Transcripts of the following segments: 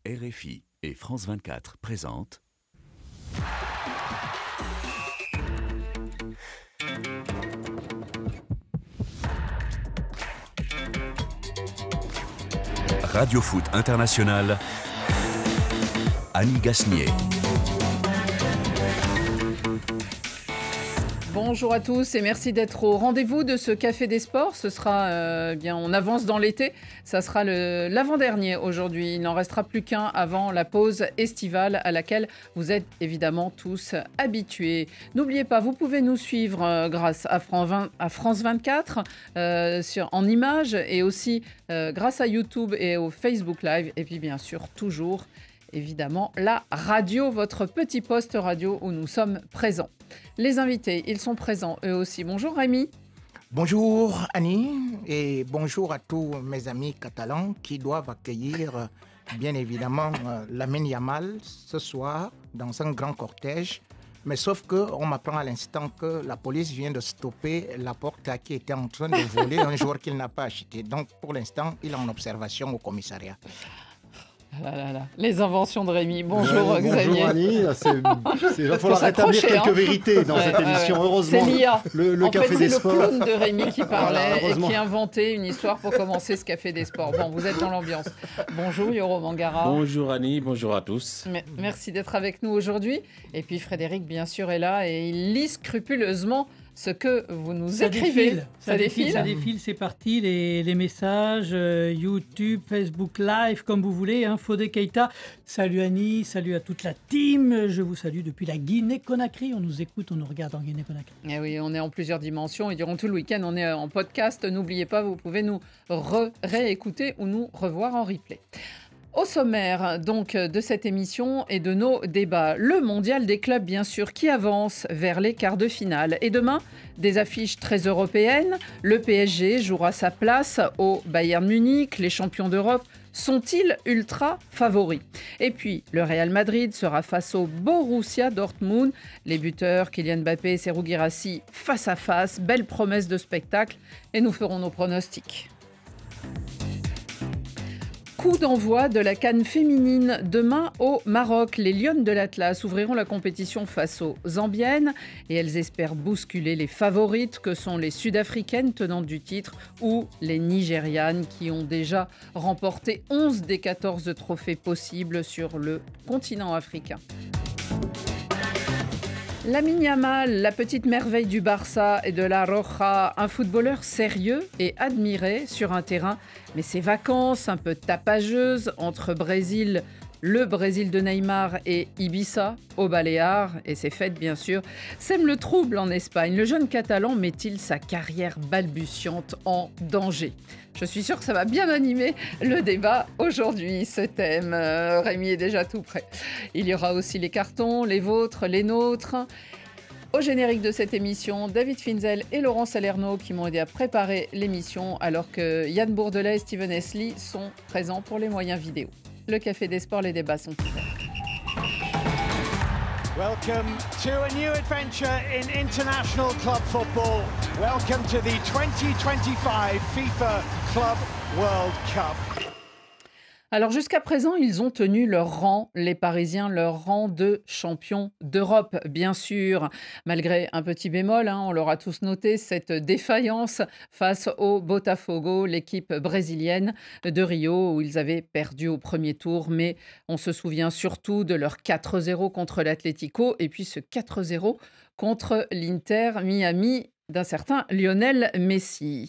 RFI et France 24 présentent Radio Foot International, Annie Gasnier. Bonjour à tous et merci d'être au rendez-vous de ce Café des Sports. Ce sera, on avance dans l'été. Ça sera l'avant-dernier aujourd'hui. Il n'en restera plus qu'un avant la pause estivale à laquelle vous êtes évidemment tous habitués. N'oubliez pas, vous pouvez nous suivre grâce à France 24 en images et aussi grâce à YouTube et au Facebook Live. Et puis bien sûr, toujours évidemment la radio, votre petit poste radio où nous sommes présents. Les invités, ils sont présents eux aussi. Bonjour Rémi. Bonjour Annie et bonjour à tous mes amis catalans qui doivent accueillir bien évidemment Lamine Yamal ce soir dans un grand cortège. Mais sauf qu'on m'apprend à l'instant que la police vient de stopper Laporta qui était en train de voler un joueur qu'il n'a pas acheté. Donc pour l'instant, il est en observation au commissariat. Les inventions de Rémi. Bonjour Xavier. Bonjour Annie. Il va falloir rétablir quelques vérités dans cette émission. Heureusement, c'est l'IA. Le Café des Sports. C'est le clown de Rémi qui parlait et qui inventait une histoire pour commencer ce Café des Sports. Bon, vous êtes dans l'ambiance. Bonjour Yoro Mangara. Bonjour Annie, bonjour à tous. Merci d'être avec nous aujourd'hui. Et puis Frédéric, bien sûr, est là et il lit scrupuleusement ce que vous nous écrivez. Ça défile, c'est parti, les messages, YouTube, Facebook Live, comme vous voulez. Fodé Keita, salut Annie, salut à toute la team. Je vous salue depuis la Guinée-Conakry. On nous écoute, on nous regarde en Guinée-Conakry. Eh oui, on est en plusieurs dimensions et durant tout le week-end, on est en podcast. N'oubliez pas, vous pouvez nous réécouter ou nous revoir en replay. Au sommaire donc de cette émission et de nos débats, le mondial des clubs bien sûr qui avance vers les quarts de finale. Et demain, des affiches très européennes. Le PSG jouera sa place au Bayern Munich. Les champions d'Europe sont-ils ultra favoris? Et puis, le Real Madrid sera face au Borussia Dortmund. Les buteurs Kylian Mbappé et Serhou Guirassy face à face. Belle promesse de spectacle et nous ferons nos pronostics. Coup d'envoi de la CAN féminine demain au Maroc. Les Lionnes de l'Atlas ouvriront la compétition face aux Zambiennes et elles espèrent bousculer les favorites que sont les Sud-Africaines tenantes du titre ou les Nigérianes qui ont déjà remporté 11 des 14 trophées possibles sur le continent africain. Lamine Yamal, la petite merveille du Barça et de la Roja, un footballeur sérieux et admiré sur un terrain. Mais ses vacances un peu tapageuses entre le Brésil de Neymar et Ibiza, aux Baléares, et ses fêtes bien sûr, sèment le trouble en Espagne. Le jeune Catalan met-il sa carrière balbutiante en danger? Je suis sûre que ça va bien animer le débat aujourd'hui, ce thème. Rémi est déjà tout prêt. Il y aura aussi les cartons, les vôtres, les nôtres. Au générique de cette émission, David Finzel et Laurent Salerno qui m'ont aidé à préparer l'émission, alors que Yann Bourdelet et Steven Esli sont présents pour les moyens vidéo. Le Café des Sports, les débats sont ouverts. Welcome to a new adventure in international club football. Welcome to the 2025 FIFA Club World Cup. Alors jusqu'à présent, ils ont tenu leur rang, les Parisiens, leur rang de champions d'Europe, bien sûr. Malgré un petit bémol, on l'aura tous noté, cette défaillance face au Botafogo, l'équipe brésilienne de Rio, où ils avaient perdu au premier tour. Mais on se souvient surtout de leur 4-0 contre l'Atlético et puis ce 4-0 contre l'Inter Miami d'un certain Lionel Messi.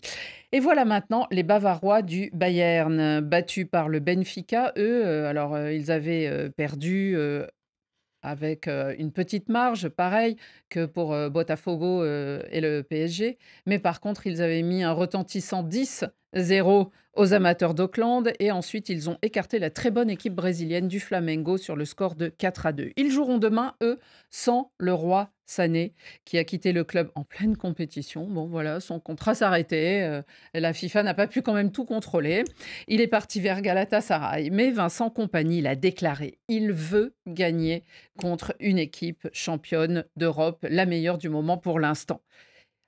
Et voilà maintenant les Bavarois du Bayern, battus par le Benfica. Eux, ils avaient perdu avec une petite marge, pareil que pour Botafogo et le PSG. Mais par contre, ils avaient mis un retentissant 10-0 aux amateurs d'Auckland. Et ensuite, ils ont écarté la très bonne équipe brésilienne du Flamengo sur le score de 4-2. Ils joueront demain, eux, sans le roi Sané, qui a quitté le club en pleine compétition. Bon, voilà, son contrat s'arrêtait. La FIFA n'a pas pu quand même tout contrôler. Il est parti vers Galatasaray. Mais Vincent Kompany l'a déclaré. Il veut gagner contre une équipe championne d'Europe, la meilleure du moment pour l'instant.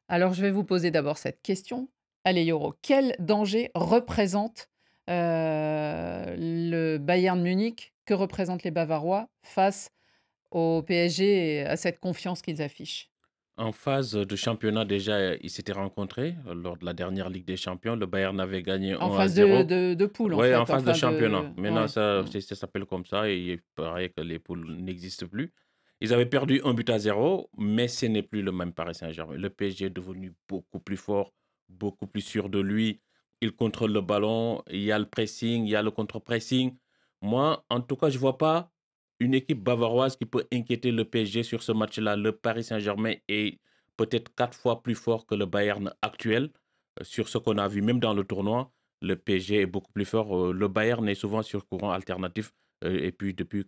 Alors, je vais vous poser d'abord cette question. Allez, Yoro, quel danger représente le Bayern Munich que représentent les Bavarois face au PSG et à cette confiance qu'ils affichent? En phase de championnat, déjà, ils s'étaient rencontrés lors de la dernière Ligue des Champions. Le Bayern avait gagné En 1 à phase 0. de poule, en Oui, fait, en phase de enfin championnat. Maintenant, ouais. ça s'appelle comme ça et il paraît que les poules n'existent plus. Ils avaient perdu 1 but à 0, mais ce n'est plus le même Paris Saint-Germain. Le PSG est devenu beaucoup plus fort, beaucoup plus sûr de lui. Il contrôle le ballon, il y a le pressing, il y a le contre-pressing. Moi, en tout cas, je ne vois pas une équipe bavaroise qui peut inquiéter le PSG sur ce match-là. Le Paris Saint-Germain est peut-être 4 fois plus fort que le Bayern actuel. Sur ce qu'on a vu, même dans le tournoi, le PSG est beaucoup plus fort. Le Bayern est souvent sur courant alternatif. Et puis, depuis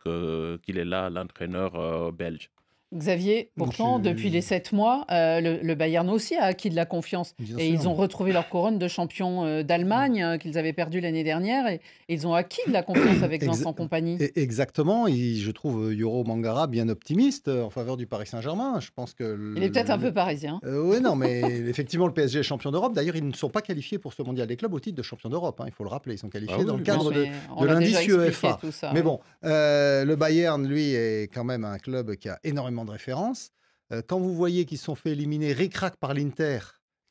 qu'il est là, l'entraîneur belge. Xavier, pourtant, depuis les 7 mois, le Bayern aussi a acquis de la confiance. Bien Et sûr. ils ont retrouvé leur couronne de champion d'Allemagne qu'ils avaient perdue l'année dernière. Et ils ont acquis de la confiance avec Vincent Kompany. Exactement. Et je trouve Yoro Mangara bien optimiste en faveur du Paris Saint-Germain. Je pense que Il est peut-être un peu parisien. Oui, non, mais effectivement, le PSG est champion d'Europe. D'ailleurs, ils ne sont pas qualifiés pour ce mondial des clubs au titre de champion d'Europe. Il faut le rappeler. Ils sont qualifiés dans le cadre de l'indice UEFA. Mais bon, le Bayern, lui, est quand même un club qui a énormément de références. Quand vous voyez qu'ils se sont fait éliminer ric-rac par l'Inter,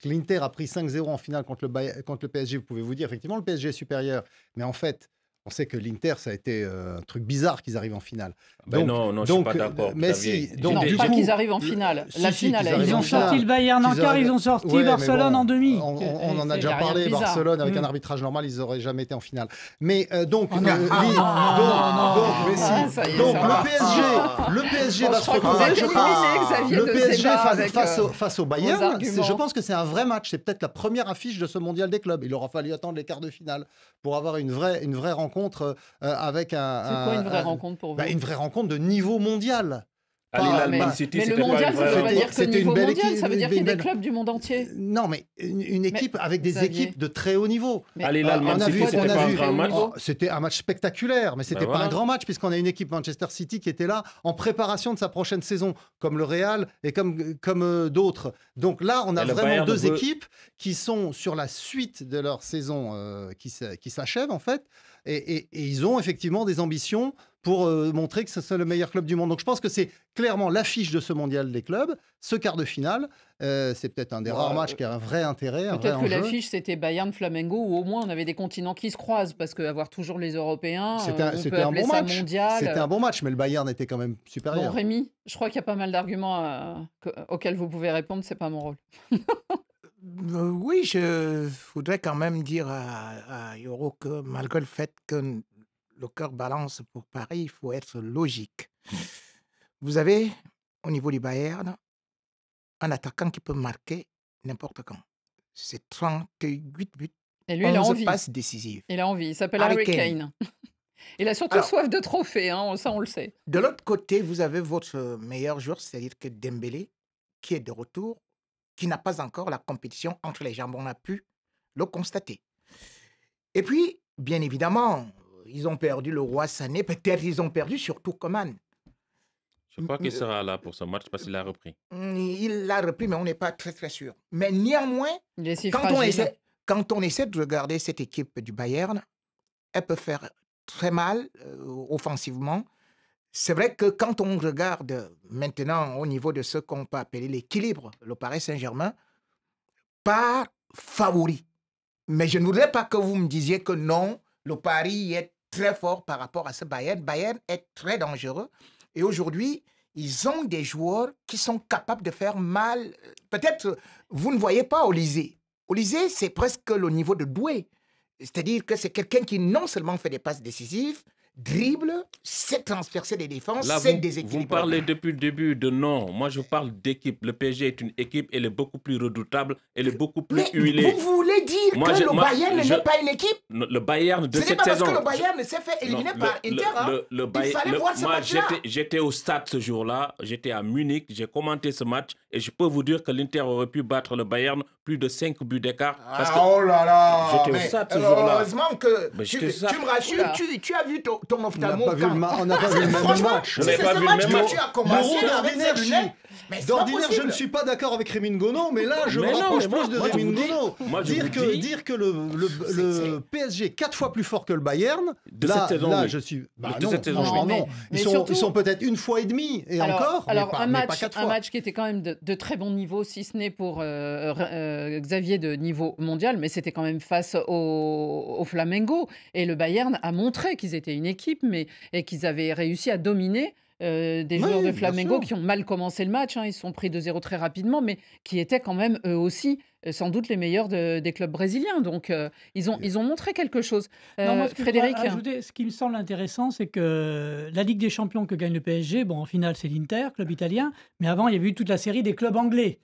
que l'Inter a pris 5-0 en finale contre le PSG, vous pouvez vous dire effectivement le PSG est supérieur. Mais en fait, on sait que l'Inter, ça a été un truc bizarre qu'ils arrivent en finale. Non, je ne suis pas d'accord. Mais si, donc, non, du pas coup, qu'ils arrivent en finale. La finale, Ils ont sorti le Bayern en quart, ils ont sorti Barcelone en demi. On en a déjà parlé. Barcelone, avec un arbitrage normal, ils n'auraient jamais été en finale. Mais donc, le PSG va se retrouver, je pense. Le PSG face au Bayern, je pense que c'est un vrai match. C'est peut-être la première affiche de ce mondial des clubs. Il aura fallu attendre les quarts de finale pour avoir une vraie rencontre avec un. C'est quoi une vraie rencontre pour vous? Une vraie rencontre de niveau mondial. Mais le mondial, ça ne veut pas dire que niveau mondial, ça veut dire qu'il y a des clubs du monde entier. Non, mais une équipe avec des équipes de très haut niveau. C'était un match spectaculaire, mais c'était pas un grand match, puisqu'on a une équipe Manchester City qui était là en préparation de sa prochaine saison, comme le Real et comme d'autres. Donc là, on a vraiment deux équipes qui sont sur la suite de leur saison qui s'achève, en fait. Et ils ont effectivement des ambitions pour montrer que c'est le meilleur club du monde. Donc je pense que c'est clairement l'affiche de ce mondial des clubs. Ce quart de finale, c'est peut-être un des rares matchs qui a un vrai intérêt. Peut-être que l'affiche, c'était Bayern-Flamengo, où au moins on avait des continents qui se croisent, parce qu'avoir toujours les Européens, on peut appeler ça mondial. C'était un bon match, mais le Bayern était quand même supérieur. Bon, Rémi, je crois qu'il y a pas mal d'arguments auxquels vous pouvez répondre, c'est pas mon rôle. Oui, je voudrais quand même dire à Yoro que malgré le fait que le cœur balance pour Paris, il faut être logique. Vous avez, au niveau du Bayern, un attaquant qui peut marquer n'importe quand. C'est 38 buts, et lui, il a envie. passes décisives. Il a envie, il s'appelle Harry Kane. Il a surtout soif de trophées, ça on le sait. De l'autre côté, vous avez votre meilleur joueur, c'est-à-dire que Dembélé, qui est de retour, qui n'a pas encore la compétition entre les jambes. On a pu le constater. Et puis, bien évidemment, ils ont perdu le roi Sané. Peut-être ils ont perdu surtout Coman. Je crois qu'il sera là pour ce match parce qu'il a repris. Il l'a repris, mais on n'est pas très sûr. Mais néanmoins, quand on essaie de regarder cette équipe du Bayern, elle peut faire très mal offensivement. C'est vrai que quand on regarde maintenant au niveau de ce qu'on peut appeler l'équilibre, le Paris Saint-Germain part favori. Mais je ne voudrais pas que vous me disiez que non, le Paris est très fort par rapport à ce Bayern. Bayern est très dangereux. Et aujourd'hui, ils ont des joueurs qui sont capables de faire mal. Peut-être, vous ne voyez pas Olysée. Olysée, c'est presque le niveau de Doué. C'est-à-dire que c'est quelqu'un qui non seulement fait des passes décisives, dribble, sait transpercer des défenses, sait déséquilibrer. Vous parlez depuis le début de non. Moi, je parle d'équipe. Le PSG est une équipe, elle est beaucoup plus redoutable, elle est beaucoup plus huilée. Vous voulez dire que le Bayern n'est pas une équipe? Le Bayern de cette saison... Ce n'est pas parce que le Bayern s'est fait éliminer par Inter. Il fallait voir ce match-là. Moi, j'étais au stade ce jour-là, j'étais à Munich, j'ai commenté ce match et je peux vous dire que l'Inter aurait pu battre le Bayern plus de 5 buts d'écart. Oh là là! J'étais au stade ce jour-là. Heureusement que tu me rassures, tu as vu ton ophtalmo. On n'a pas vu le même match. On n'a pas vu le même match. Tu as commencé avec ses lunettes. D'ordinaire, je ne suis pas d'accord avec Rémi Ngono, mais là, je me rapproche plus de Rémi Ngono. Dire que le PSG est 4 fois plus fort que le Bayern, là, je suis... Franchement, non. Ils sont peut-être une fois et demie, et encore, mais pas 4 fois. Un match qui était quand même de très bon niveau, si ce n'est pour Xavier de niveau mondial, mais c'était quand même face au Flamengo. Et le Bayern a montré qu'ils étaient une équipe, et qu'ils avaient réussi à dominer des joueurs de Flamengo qui ont mal commencé le match. Ils se sont pris 2-0 très rapidement, mais qui étaient quand même eux aussi sans doute les meilleurs des clubs brésiliens. Donc ils ont montré quelque chose. Frédéric, ce qui me semble intéressant, c'est que la Ligue des Champions que gagne le PSG, en finale c'est l'Inter, club italien, mais avant il y avait eu toute la série des clubs anglais.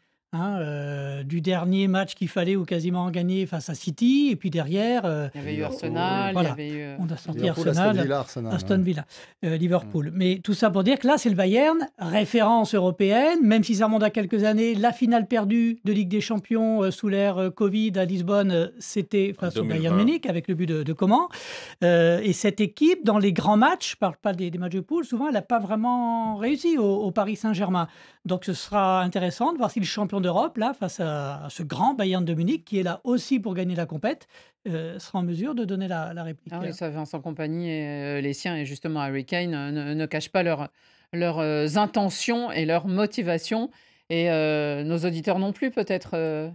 Du dernier match qu'il fallait ou quasiment gagner face à City, et puis derrière il y avait eu Arsenal, voilà. On a sorti Aston Villa, Liverpool. Mais tout ça pour dire que là c'est le Bayern, référence européenne, même si ça remonte à quelques années. La finale perdue de Ligue des Champions sous l'ère Covid à Lisbonne, c'était face au Bayern Munich avec le but de Coman. Et cette équipe dans les grands matchs, je ne parle pas des matchs de poule, souvent elle n'a pas vraiment réussi au Paris Saint-Germain. Donc ce sera intéressant de voir si le champion d'Europe, là, face à ce grand Bayern de Munich, qui est là aussi pour gagner la compète, sera en mesure de donner la réplique. Ah oui, ça, Vincent Kompany et les siens, et justement Harry Kane, ne cachent pas leurs intentions et leurs motivations. Et nos auditeurs non plus, peut-être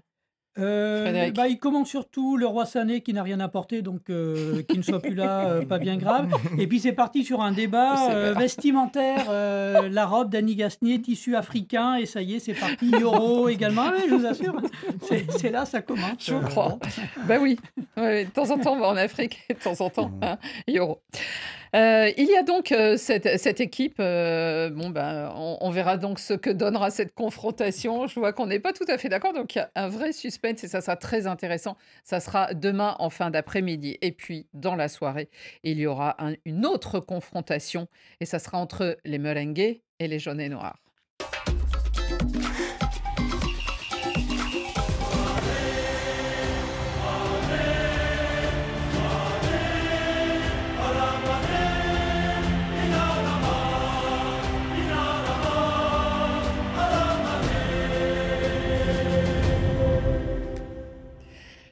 il commente surtout le roi Sané qui n'a rien apporté, donc qui ne soit plus là, pas bien grave. Et puis c'est parti sur un débat vestimentaire, la robe d'Annie Gasnier, tissu africain, et ça y est, c'est parti. Yoro également, oui, je vous assure, c'est là, ça commence. Je vous crois. Oui, de temps en temps on va en Afrique, et de temps en temps, Yoro. Il y a donc cette équipe, on verra donc ce que donnera cette confrontation. Je vois qu'on n'est pas tout à fait d'accord, donc il y a un vrai suspense et ça sera très intéressant. Ça sera demain en fin d'après-midi, et puis dans la soirée, il y aura une autre confrontation, et ça sera entre les merengues et les jaunes et noirs.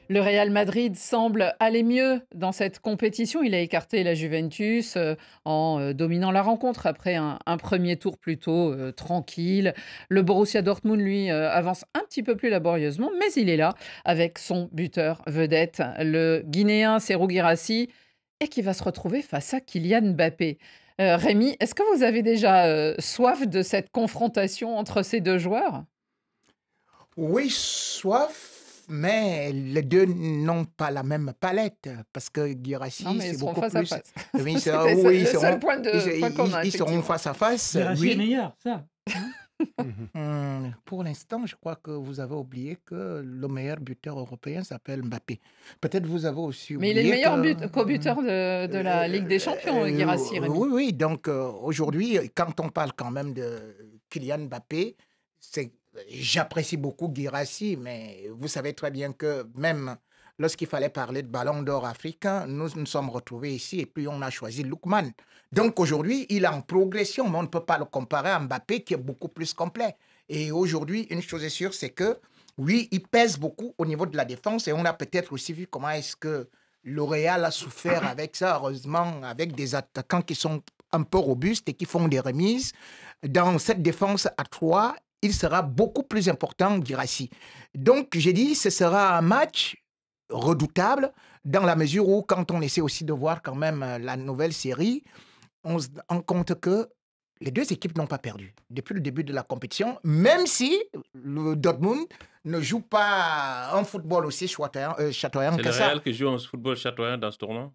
Le Real Madrid semble aller mieux dans cette compétition. Il a écarté la Juventus en dominant la rencontre après un premier tour plutôt tranquille. Le Borussia Dortmund, lui, avance un petit peu plus laborieusement, mais il est là avec son buteur vedette, le Guinéen Serhou Guirassy, et qui va se retrouver face à Kylian Mbappé. Rémi, est-ce que vous avez déjà soif de cette confrontation entre ces deux joueurs ? Oui, soif. Mais les deux n'ont pas la même palette, parce que Guirassy, c'est beaucoup face plus... À face. Oui, ils seront face à face. Guirassy est meilleur, ça. Pour l'instant, je crois que vous avez oublié que le meilleur buteur européen s'appelle Mbappé. Peut-être vous avez aussi oublié. Mais il est le meilleur co-buteur de la Ligue des Champions, Guirassy. Oui, donc aujourd'hui, quand on parle quand même de Kylian Mbappé, j'apprécie beaucoup Guirassy, mais vous savez très bien que même lorsqu'il fallait parler de ballon d'or africain, nous nous sommes retrouvés ici et puis on a choisi Lookman. Donc aujourd'hui, il est en progression, mais on ne peut pas le comparer à Mbappé qui est beaucoup plus complet. Et aujourd'hui, une chose est sûre, c'est que oui, il pèse beaucoup au niveau de la défense, et on a peut-être aussi vu comment est-ce que le Real a souffert avec ça, heureusement, avec des attaquants qui sont un peu robustes et qui font des remises. Dans cette défense à 3, il sera beaucoup plus important, Guirassy. Donc, j'ai dit, ce sera un match redoutable, dans la mesure où, quand on essaie aussi de voir quand même la nouvelle série, on se rend compte que les deux équipes n'ont pas perdu depuis le début de la compétition, même si le Dortmund ne joue pas un football aussi chatoyant que ça. C'est le Real qui joue un football chatoyant dans ce tournoi.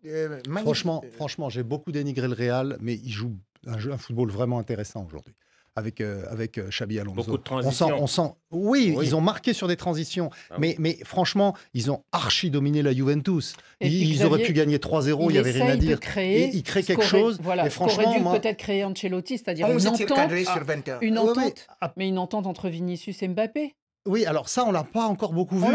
Franchement, j'ai beaucoup dénigré le Real, mais il joue un football vraiment intéressant aujourd'hui. Avec Xabi Alonso. Beaucoup de transitions. Oui, ils ont marqué sur des transitions, mais franchement, ils ont archi dominé la Juventus. Ils auraient pu gagner 3-0, il n'y avait rien à dire. Ils créent quelque chose. Voilà, et franchement, qu'aurait dû peut-être créer Ancelotti, c'est-à-dire une entente, mais une entente entre Vinicius et Mbappé. Oui, alors ça, on l'a pas encore beaucoup vu. On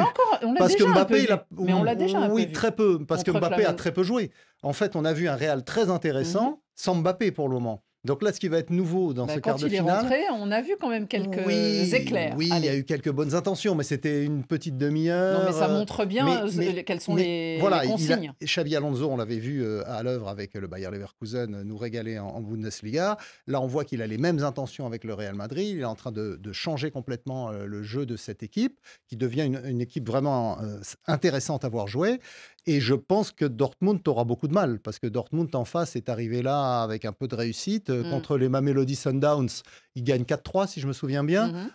l'a parce déjà que Mbappé, mais on l'a déjà un peu oui, vu. très peu, parce que Contre Mbappé a Flamengo. très peu joué. En fait, on a vu un Real très intéressant sans Mbappé pour le moment. Donc là, ce qui va être nouveau dans ce quart de finale... Quand il est rentré, on a vu quand même quelques éclairs. Oui, il y a eu quelques bonnes intentions, mais c'était une petite demi-heure. Non, mais ça montre bien quelles sont les consignes. Xabi Alonso, on l'avait vu à l'œuvre avec le Bayer Leverkusen, nous régaler en Bundesliga. Là, on voit qu'il a les mêmes intentions avec le Real Madrid. Il est en train de changer complètement le jeu de cette équipe, qui devient une équipe vraiment intéressante à voir jouer. Et je pense que Dortmund aura beaucoup de mal, parce que Dortmund en face est arrivé là avec un peu de réussite. Contre les Mamelody Sundowns, ils gagnent 4-3, si je me souviens bien.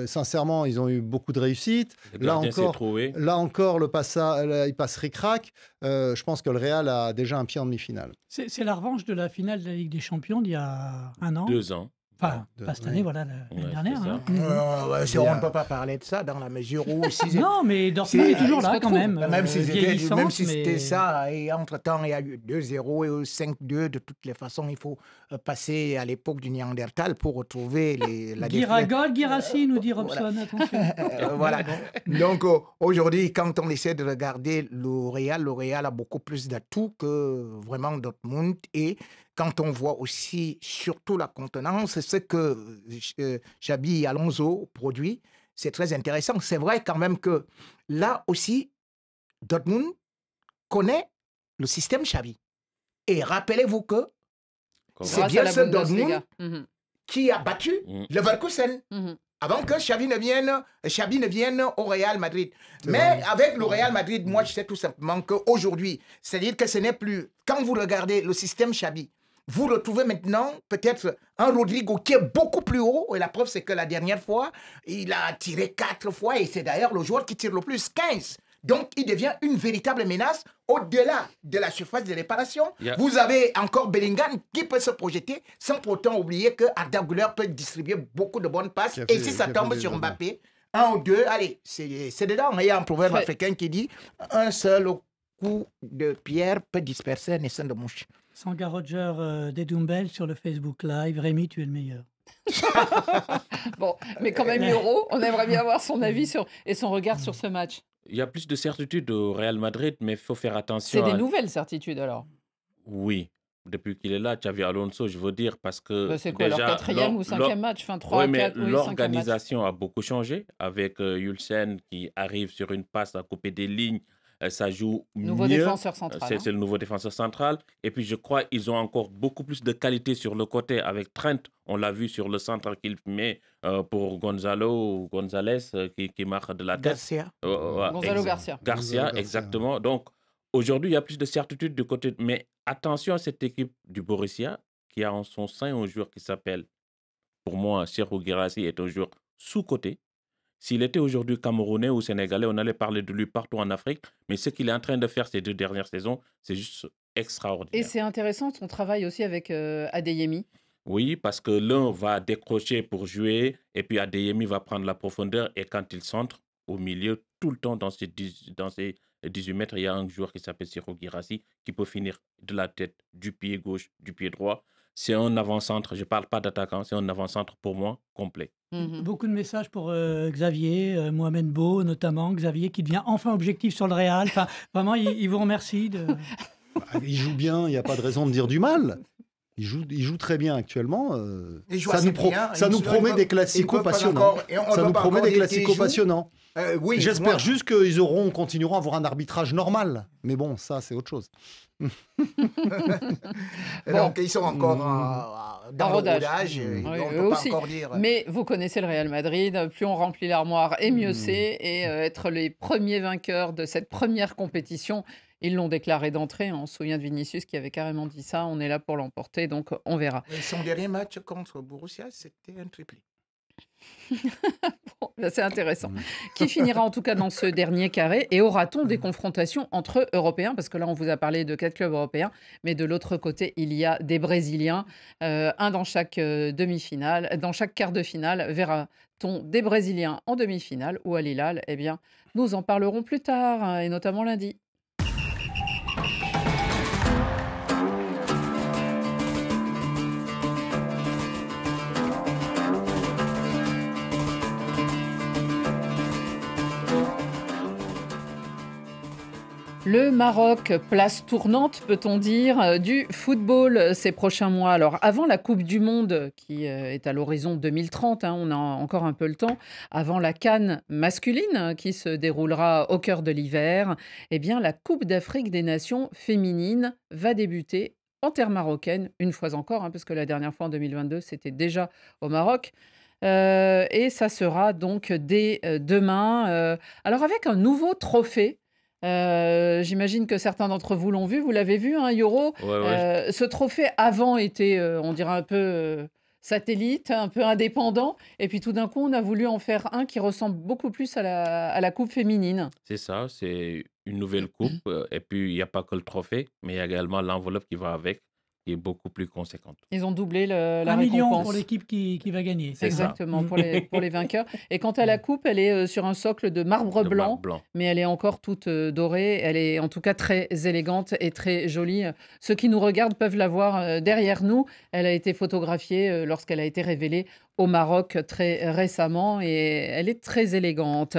Sincèrement, ils ont eu beaucoup de réussite. Là encore, il passe ric-rac. Je pense que le Real a déjà un pied en demi-finale. C'est la revanche de la finale de la Ligue des Champions d'il y a 1 an. 2 ans. Enfin, pas cette année, voilà, l'année dernière. On ne peut pas parler de ça dans la mesure où... non, mais Dortmund est toujours là quand même. Même si c'était ça, et entre-temps, il y a eu 2-0 et 5-2. De toutes les façons, il faut passer à l'époque du Néandertal pour retrouver la Giragol, Girassi, nous dit Robson, attention. Voilà. Donc, aujourd'hui, quand on essaie de regarder le Real a beaucoup plus d'atouts que vraiment Dortmund. Et quand on voit aussi, surtout la contenance, ce que Xabi Alonso produit, c'est très intéressant. C'est vrai quand même que là aussi, Dortmund connaît le système Xabi. Et rappelez-vous que c'est bien ce Dortmund qui a battu Leverkusen avant que Xabi ne vienne au Real Madrid. Mais avec le Real Madrid, moi, je sais tout simplement qu'aujourd'hui, c'est-à-dire que ce n'est plus... Quand vous regardez le système Xabi, vous retrouvez maintenant peut-être un Rodrigo qui est beaucoup plus haut. Et la preuve, c'est que la dernière fois, il a tiré 4 fois. Et c'est d'ailleurs le joueur qui tire le plus, 15. Donc, il devient une véritable menace au-delà de la surface de réparation. Vous avez encore Bellingham qui peut se projeter sans pour autant oublier que Arda Güler peut distribuer beaucoup de bonnes passes. Et si ça tombe sur Mbappé, 1 ou 2, allez, c'est dedans. Il y a un proverbe africain qui dit « Un seul coup de pierre peut disperser un essaim de mouche ». Sanga Roger Dedumbel sur le Facebook Live. Rémi, tu es le meilleur. Bon, mais quand même, Euro, on aimerait bien avoir son avis et son regard sur ce match. Il y a plus de certitude au Real Madrid, mais il faut faire attention. C'est des nouvelles certitudes alors? Oui. Depuis qu'il est là, Xabi Alonso, je veux dire, parce que... c'est quoi, leur 4e ou 5e match, enfin 3, oui, 4, mais l'organisation a beaucoup changé, avec Hulsen qui arrive sur une passe à couper des lignes. Ça joue nouveau mieux. Défenseur central. C'est le nouveau défenseur central. Et puis, je crois qu'ils ont encore beaucoup plus de qualité sur le côté avec Trent. On l'a vu sur le centre qu'il met pour Gonzalo ou Gonzalez qui marque de la tête. Gonzalo Garcia. Garcia, exactement. Donc, aujourd'hui, il y a plus de certitude du côté. Mais attention à cette équipe du Borussia qui a en son sein un joueur qui s'appelle, pour moi, Serhou Guirassy est un joueur sous-coté. S'il était aujourd'hui camerounais ou sénégalais, on allait parler de lui partout en Afrique. Mais ce qu'il est en train de faire ces 2 dernières saisons, c'est juste extraordinaire. Et c'est intéressant son travail aussi avec Adeyemi. Oui, parce que l'un va décrocher pour jouer et puis Adeyemi va prendre la profondeur. Et quand il centre au milieu, tout le temps dans ces 18 mètres, il y a un joueur qui s'appelle Serhou Guirassy qui peut finir de la tête, du pied gauche, du pied droit. C'est un avant-centre, je ne parle pas d'attaquant, c'est un avant-centre pour moi complet. Beaucoup de messages pour Xavier, Mohamed Beau notamment, Xavier qui devient enfin objectif sur le Real. Enfin, vraiment, il vous remercie. Il joue bien, il n'y a pas de raison de dire du mal. Il joue très bien actuellement. Ça nous promet des classicos passionnants. Ça nous promet des classicos passionnants. Oui, j'espère juste qu'ils continueront à avoir un arbitrage normal. Mais bon, ça, c'est autre chose. Donc, ils sont encore dans le rodage. Eux aussi. Mais vous connaissez le Real Madrid. Plus on remplit l'armoire, et mieux c'est. Et être les premiers vainqueurs de cette première compétition, ils l'ont déclaré d'entrée. On se souvient de Vinicius qui avait carrément dit ça. On est là pour l'emporter, donc on verra. Et son dernier match contre Borussia, c'était un triplé. Bon, c'est intéressant. Qui finira en tout cas dans ce dernier carré? Et aura-t-on des confrontations entre Européens? Parce que là, on vous a parlé de 4 clubs européens, mais de l'autre côté, il y a des Brésiliens. Un dans chaque demi-finale. Dans chaque quart de finale, verra-t-on des Brésiliens en demi-finale ou à Hilal? Eh bien, nous en parlerons plus tard, et notamment lundi. Le Maroc, place tournante, peut-on dire, du football ces prochains mois. Alors, avant la Coupe du Monde, qui est à l'horizon 2030, on a encore un peu le temps, avant la CAN masculine, qui se déroulera au cœur de l'hiver, eh bien, la Coupe d'Afrique des Nations féminines va débuter en terre marocaine, une fois encore, parce que la dernière fois, en 2022, c'était déjà au Maroc. Et ça sera donc dès demain. Alors, avec un nouveau trophée. J'imagine que certains d'entre vous l'ont vu, vous l'avez vu, Yoro. Ouais. Ce trophée avant était, on dirait un peu satellite, un peu indépendant, et puis tout d'un coup on a voulu en faire un qui ressemble beaucoup plus à la coupe féminine. C'est ça, c'est une nouvelle coupe. Et puis, il n'y a pas que le trophée, mais il y a également l'enveloppe qui va avec, qui est beaucoup plus conséquente. Ils ont doublé la 1 million récompense. pour l'équipe qui va gagner. C'est ça. Exactement, pour les vainqueurs. Et quant à la coupe, elle est sur un socle de marbre De blanc, marque blanc. mais elle est encore toute dorée. Elle est en tout cas très élégante et très jolie. Ceux qui nous regardent peuvent la voir derrière nous. Elle a été photographiée lorsqu'elle a été révélée au Maroc très récemment et elle est très élégante.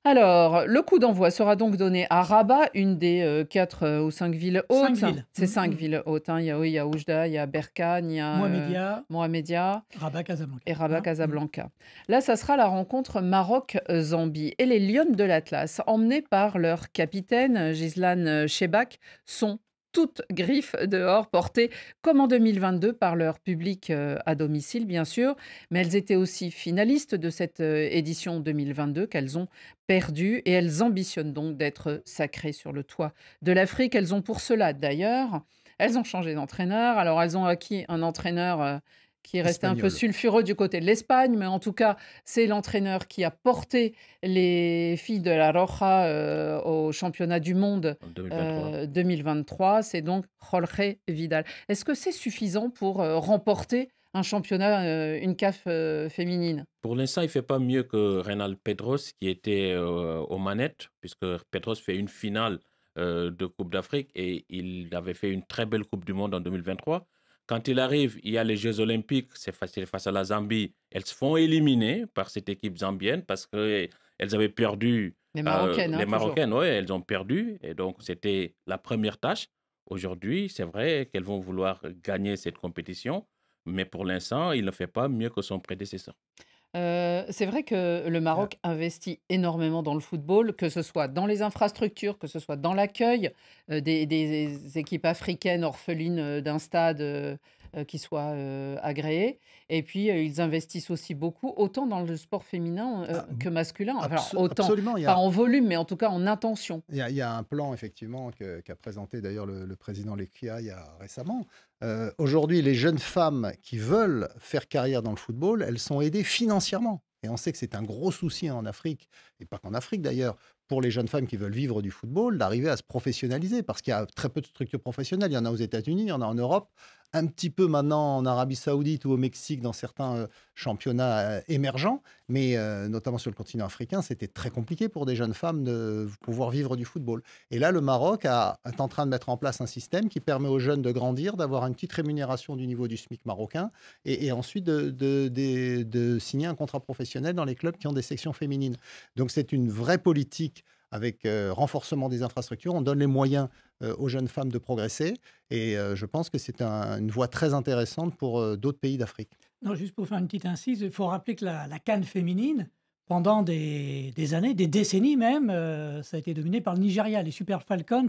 Alors, le coup d'envoi sera donc donné à Rabat, une des 4 ou 5 villes hautes. 5 villes. C'est 5 villes hautes. Il y a Oujda, il y a Berkane, il y a Mohamedia Rabat, Casablanca. et Rabat Casablanca. Là, ça sera la rencontre Maroc-Zambie. Et les Lionnes de l'Atlas, emmenées par leur capitaine, Gislan Chebak, sont toutes griffes dehors, portées comme en 2022 par leur public à domicile, bien sûr. Mais elles étaient aussi finalistes de cette édition 2022 qu'elles ont perdue. Et elles ambitionnent donc d'être sacrées sur le toit de l'Afrique. Elles ont pour cela, d'ailleurs, elles ont changé d'entraîneur. Alors, elles ont acquis un entraîneur qui est resté un peu sulfureux du côté de l'Espagne, mais en tout cas, c'est l'entraîneur qui a porté les filles de la Roja au championnat du monde En 2023. C'est donc Jorge Vidal. Est-ce que c'est suffisant pour remporter un championnat, une CAF féminine? Pour l'instant, il ne fait pas mieux que Reynald Pedros, qui était aux manettes, puisque Pedros fait une finale de Coupe d'Afrique et il avait fait une très belle Coupe du Monde en 2023. Quand il arrive, il y a les Jeux Olympiques, c'est facile face à la Zambie. Elles se font éliminer par cette équipe zambienne parce qu'elles avaient perdu. Les Marocaines, les toujours. Marocaines, oui, elles ont perdu. Et donc, c'était la première tâche. Aujourd'hui, c'est vrai qu'elles vont vouloir gagner cette compétition. Mais pour l'instant, il ne fait pas mieux que son prédécesseur. C'est vrai que le Maroc investit énormément dans le football, que ce soit dans les infrastructures, que ce soit dans l'accueil des équipes africaines orphelines d'un stade qui soit agréé. Et puis, ils investissent aussi beaucoup, autant dans le sport féminin que masculin. Alors, autant, Absolument. pas en volume, mais en tout cas en intention. Il y a un plan, effectivement, qu'a présenté d'ailleurs le président Lekia il y a récemment. Aujourd'hui, les jeunes femmes qui veulent faire carrière dans le football, elles sont aidées financièrement. Et on sait que c'est un gros souci en Afrique, et pas qu'en Afrique d'ailleurs, pour les jeunes femmes qui veulent vivre du football, d'arriver à se professionnaliser, parce qu'il y a très peu de structures professionnelles. Il y en a aux États-Unis, il y en a en Europe, un petit peu maintenant en Arabie Saoudite ou au Mexique dans certains championnats émergents, mais notamment sur le continent africain, c'était très compliqué pour des jeunes femmes de pouvoir vivre du football. Et là, le Maroc est en train de mettre en place un système qui permet aux jeunes de grandir, d'avoir une petite rémunération du niveau du SMIC marocain, et ensuite de signer un contrat professionnel dans les clubs qui ont des sections féminines. Donc c'est une vraie politique avec renforcement des infrastructures. On donne les moyens aux jeunes femmes de progresser. Et je pense que c'est une voie très intéressante pour d'autres pays d'Afrique. Non, juste pour faire une petite incise, il faut rappeler que la CAN féminine, pendant des années, des décennies même, ça a été dominé par le Nigeria. Les Super Falcons,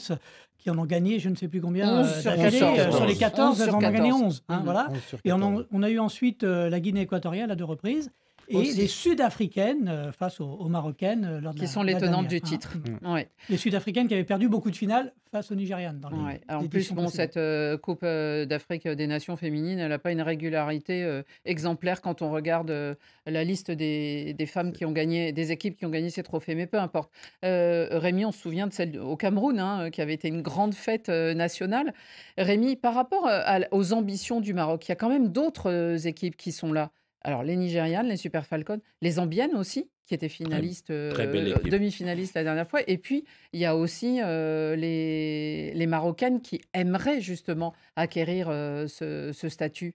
qui en ont gagné je ne sais plus combien d'affilée. Sur les 14, elles en ont gagné 11. Voilà. 11 sur Et 14. on a eu ensuite la Guinée équatoriale à 2 reprises. Et Aussi. les Sud-Africaines face aux Marocaines lors de Qui la- sont les la tenantes dernière, du titre. hein. Ouais. Les Sud-Africaines qui avaient perdu beaucoup de finales face aux Nigérianes. Dans les Ouais. En plus, éditions bon, précédentes. cette Coupe d'Afrique des Nations féminines, elle n'a pas une régularité exemplaire quand on regarde la liste des femmes qui ont gagné, des équipes qui ont gagné ces trophées. Mais peu importe. Rémi, on se souvient de celle au Cameroun, qui avait été une grande fête nationale. Rémi, par rapport aux ambitions du Maroc, il y a quand même d'autres équipes qui sont là. Alors, les Nigérianes, les Super Falcons, les Zambiennes aussi, qui étaient finalistes, très belle équipe. demi-finalistes la dernière fois. Et puis, il y a aussi les Marocaines qui aimeraient justement acquérir ce statut.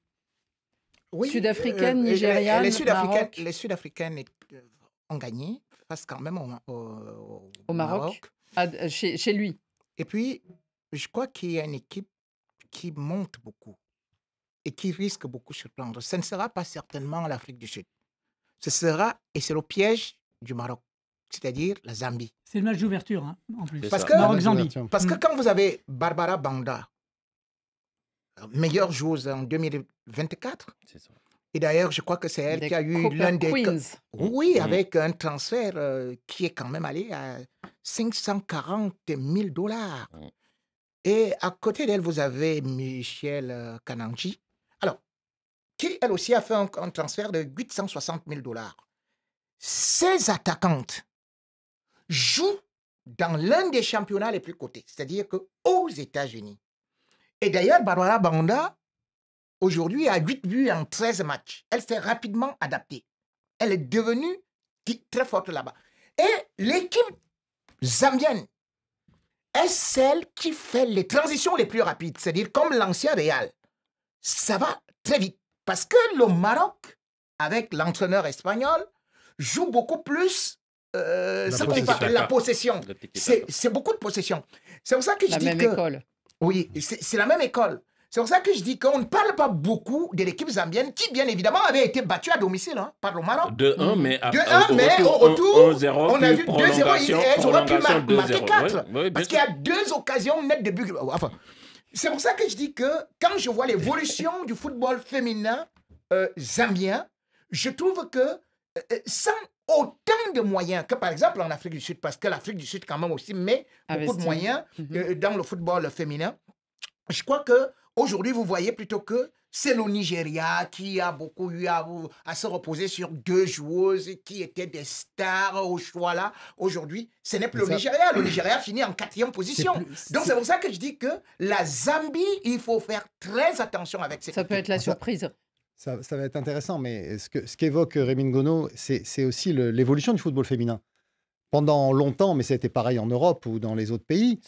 Oui, Sud-africaine, nigériane, Maroc. Les Sud-Africaines ont gagné face quand même au Au Maroc. Chez lui. Et puis, je crois qu'il y a une équipe qui monte beaucoup et qui risque beaucoup de surprendre. Ce ne sera pas certainement l'Afrique du Sud. Ce sera, et c'est le piège du Maroc, c'est-à-dire la Zambie. C'est le match d'ouverture, hein, en plus. Parce que, Maroc-Zambie. Parce que quand vous avez Barbara Banda, meilleure joueuse en 2024, C'est ça. et d'ailleurs, je crois que c'est elle Des qui a eu Copper l'un des... Queens. Oui, avec un transfert qui est quand même allé à 540 000 $. Mm. Et à côté d'elle, vous avez Michelle Kananji, alors, qui elle aussi a fait un transfert de 860 000 $. Ces attaquantes jouent dans l'un des championnats les plus cotés, c'est-à-dire qu'aux États-Unis. Et d'ailleurs, Barbara Banda, aujourd'hui, a 8 buts en 13 matchs. Elle s'est rapidement adaptée. Elle est devenue très forte là-bas. Et l'équipe zambienne est celle qui fait les transitions les plus rapides, c'est-à-dire comme l'ancien Real. Ça va très vite. Parce que le Maroc, avec l'entraîneur espagnol, joue beaucoup plus la possession. C'est beaucoup de possession. C'est pour ça que je dis que... La même école. Oui, c'est la même école. C'est pour ça que je dis qu'on ne parle pas beaucoup de l'équipe zambienne qui, bien évidemment, avait été battue à domicile par le Maroc. 2-1, mais au retour, 1-0, on a vu 2-0. Elles auraient pu marquer 4. Oui, parce qu'il y a 2 occasions nettes de but. Enfin, c'est pour ça que je dis que quand je vois l'évolution du football féminin zambien, je trouve que sans autant de moyens que, par exemple, en Afrique du Sud, parce que l'Afrique du Sud, quand même, aussi met beaucoup de moyens dans le football féminin, je crois que aujourd'hui, vous voyez plutôt que c'est le Nigeria qui a beaucoup eu à se reposer sur 2 joueuses qui étaient des stars au choix là. Aujourd'hui, ce n'est plus le Nigeria. Le Nigeria finit en 4e position. Donc, c'est pour ça que je dis que la Zambie, il faut faire très attention avec cette équipe. Ça peut être la surprise. Ça va être intéressant, mais ce qu'évoque Rémi Ngono, c'est aussi l'évolution du football féminin. Pendant longtemps, mais c'était pareil en Europe ou dans les autres pays,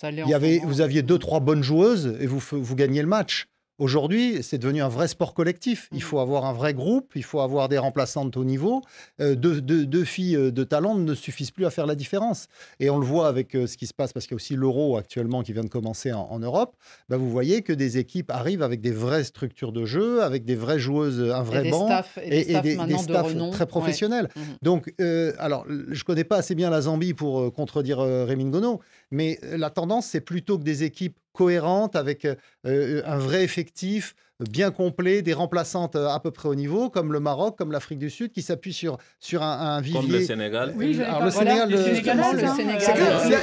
vous aviez 2-3 bonnes joueuses et vous gagniez le match. Aujourd'hui, c'est devenu un vrai sport collectif. Il faut avoir un vrai groupe, il faut avoir des remplaçantes au niveau. Deux filles de talent ne suffisent plus à faire la différence. Et on le voit avec ce qui se passe, parce qu'il y a aussi l'Euro actuellement qui vient de commencer en Europe. Ben, vous voyez que des équipes arrivent avec des vraies structures de jeu, avec des vraies joueuses, un vrai banc, et des staffs très professionnels. Ouais. Donc, alors, je ne connais pas assez bien la Zambie pour contredire Rémi Ngono, mais la tendance, c'est plutôt que des équipes cohérentes, avec un vrai effectif bien complet, des remplaçantes à peu près au niveau, comme le Maroc, comme l'Afrique du Sud, qui s'appuie sur un vivier. Comme le Sénégal. Oui, alors, le Sénégal.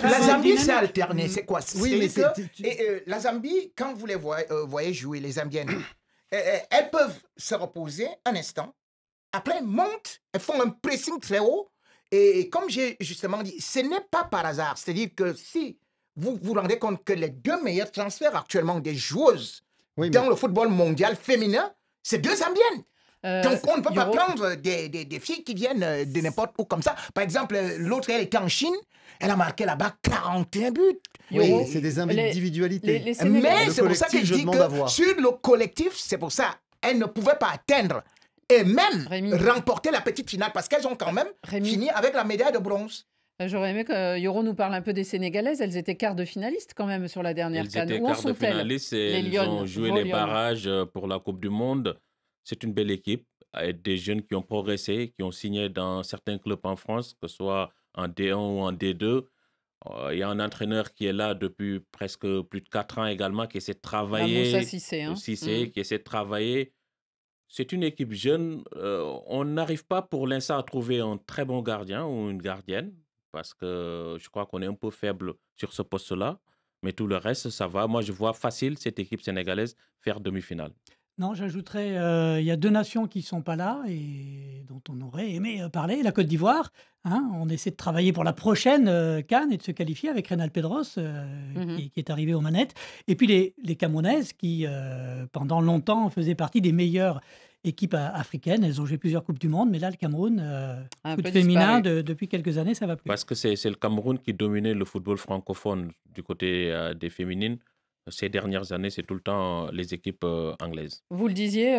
La Zambie, c'est alterné. C'est quoi? Oui, mais la Zambie, quand vous les voyez jouer, les Zambiennes, elles peuvent se reposer un instant. Après, elles montent, elles font un pressing très haut. Et comme j'ai justement dit, ce n'est pas par hasard. C'est-à-dire que si vous vous rendez compte que les 2 meilleurs transferts actuellement des joueuses dans le football mondial féminin, c'est 2 Zambiennes. Donc, on ne peut pas prendre des filles qui viennent de n'importe où comme ça. Par exemple, l'autre, elle était en Chine. Elle a marqué là-bas 41 buts. Oui, c'est des individualités. Mais c'est pour ça que je dis que sur le collectif, c'est pour ça, elles ne pouvaient pas atteindre et même remporter la petite finale parce qu'elles ont quand même fini avec la médaille de bronze. J'aurais aimé que Yoro nous parle un peu des Sénégalaises. Elles étaient quarts de finalistes quand même sur la dernière CAN. Elles étaient quarts de finalistes et elles ont joué les barrages pour la Coupe du Monde. C'est une belle équipe avec des jeunes qui ont progressé, qui ont signé dans certains clubs en France, que ce soit en D1 ou en D2. Il y a un entraîneur qui est là depuis presque plus de 4 ans également, qui essaie de travailler. Moussa Cissé, qui essaie de travailler. C'est une équipe jeune. On n'arrive pas pour l'instant à trouver un très bon gardien ou une gardienne, parce que je crois qu'on est un peu faible sur ce poste-là. Mais tout le reste, ça va. Moi, je vois facile cette équipe sénégalaise faire demi-finale. Non, j'ajouterais, il y a 2 nations qui ne sont pas là et dont on aurait aimé parler. La Côte d'Ivoire, on essaie de travailler pour la prochaine CAN et de se qualifier avec Reynal Pedros, qui est arrivé aux manettes. Et puis les Camerounaises, qui pendant longtemps faisaient partie des meilleures équipes africaines. Elles ont joué plusieurs Coupes du Monde, mais là, le Cameroun, foot féminin, depuis quelques années, ça va plus. Parce que c'est le Cameroun qui dominait le football francophone du côté des féminines. ces dernières années, c'est tout le temps les équipes anglaises. Vous le disiez,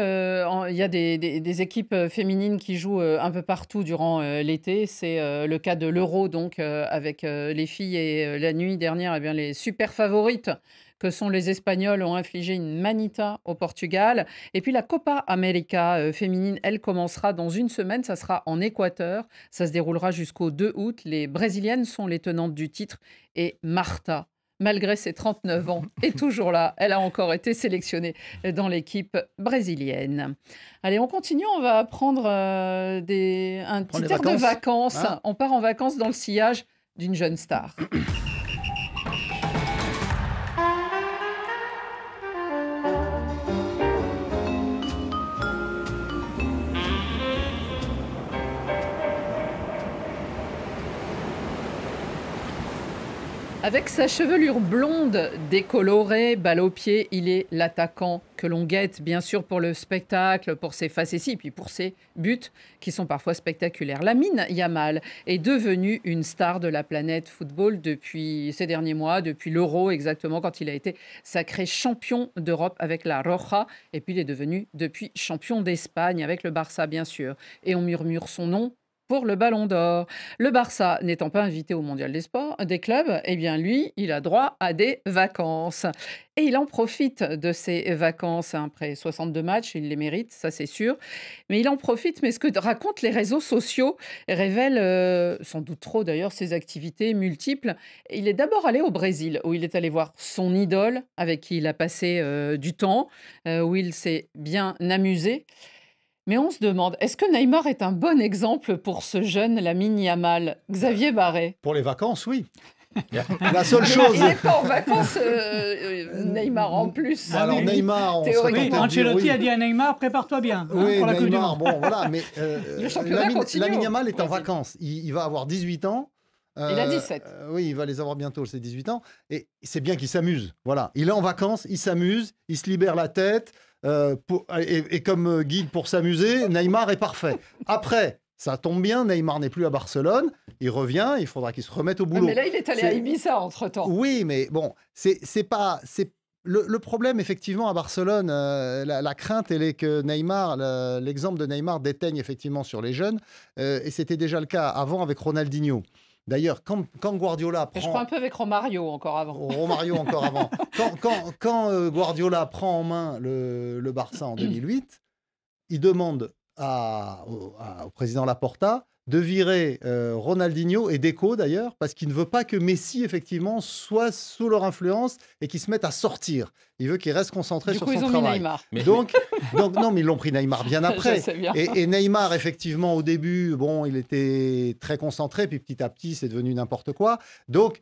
il y a des équipes féminines qui jouent un peu partout durant l'été. C'est le cas de l'Euro, donc avec les filles. Et la nuit dernière, eh bien, les super favorites que sont les Espagnols ont infligé une manita au Portugal. Et puis la Copa América féminine, elle commencera dans une semaine. Ça sera en Équateur. Ça se déroulera jusqu'au 2 août. Les Brésiliennes sont les tenantes du titre. Et Marta, malgré ses 39 ans, est toujours là. Elle a encore été sélectionnée dans l'équipe brésilienne. Allez, on continue. On va prendre un petit air de vacances. Ah. On part en vacances dans le sillage d'une jeune star. Avec sa chevelure blonde décolorée, balle au pied, il est l'attaquant que l'on guette, bien sûr, pour le spectacle, pour ses facéties, et puis pour ses buts, qui sont parfois spectaculaires. Lamine Yamal est devenu une star de la planète football depuis ces derniers mois, depuis l'Euro exactement, quand il a été sacré champion d'Europe avec la Roja, et puis il est devenu depuis champion d'Espagne avec le Barça, bien sûr. Et on murmure son nom pour le Ballon d'Or. Le Barça n'étant pas invité au Mondial des sports, des clubs, eh bien lui, il a droit à des vacances. Et il en profite de ces vacances après 62 matchs, il les mérite, ça c'est sûr. Mais il en profite, mais ce que racontent les réseaux sociaux révèle, sans doute trop d'ailleurs, ses activités multiples. Il est d'abord allé au Brésil, où il est allé voir son idole, avec qui il a passé du temps, où il s'est bien amusé. Mais on se demande, est-ce que Neymar est un bon exemple pour ce jeune Lamine Yamal? Xavier Barret. Pour les vacances, oui. La seule chose. Il n'est pas en vacances, Neymar en plus. Alors Neymar, on serait tenté de dire, Ancelotti a dit à Neymar, prépare-toi bien oui, pour la Coupe du Neymar, Monde. bon, voilà, mais Le championnat continue Lamine au Yamal est en Brésil. vacances. Il va avoir 18 ans. Il a 17. Oui, il va les avoir bientôt, ses 18 ans. Et c'est bien qu'il s'amuse. Voilà. Il est en vacances, il s'amuse, il se libère la tête. Et comme guide pour s'amuser, Neymar est parfait. Après, ça tombe bien, Neymar n'est plus à Barcelone. Il revient, il faudra qu'il se remette au boulot. Mais là, il est allé à Ibiza entre-temps. Oui, mais bon, c'est pas... Le problème, effectivement, à Barcelone, la crainte, elle est que Neymar, l'exemple de Neymar déteigne effectivement sur les jeunes. Et c'était déjà le cas avant avec Ronaldinho. D'ailleurs, quand Guardiola prend... Je crois un peu avec Romario encore avant. Romario encore avant. Quand Guardiola prend en main le Barça en 2008, il demande au président Laporta de virer Ronaldinho et Deco d'ailleurs, parce qu'il ne veut pas que Messi, effectivement, soit sous leur influence et qu'il se mette à sortir. Il veut qu'il reste concentré sur son travail. Du coup, ils ont mis Neymar. Donc, non, mais ils l'ont pris Neymar bien après. Je sais bien. Et Neymar, effectivement, au début, bon, il était très concentré, puis petit à petit, c'est devenu n'importe quoi. Donc,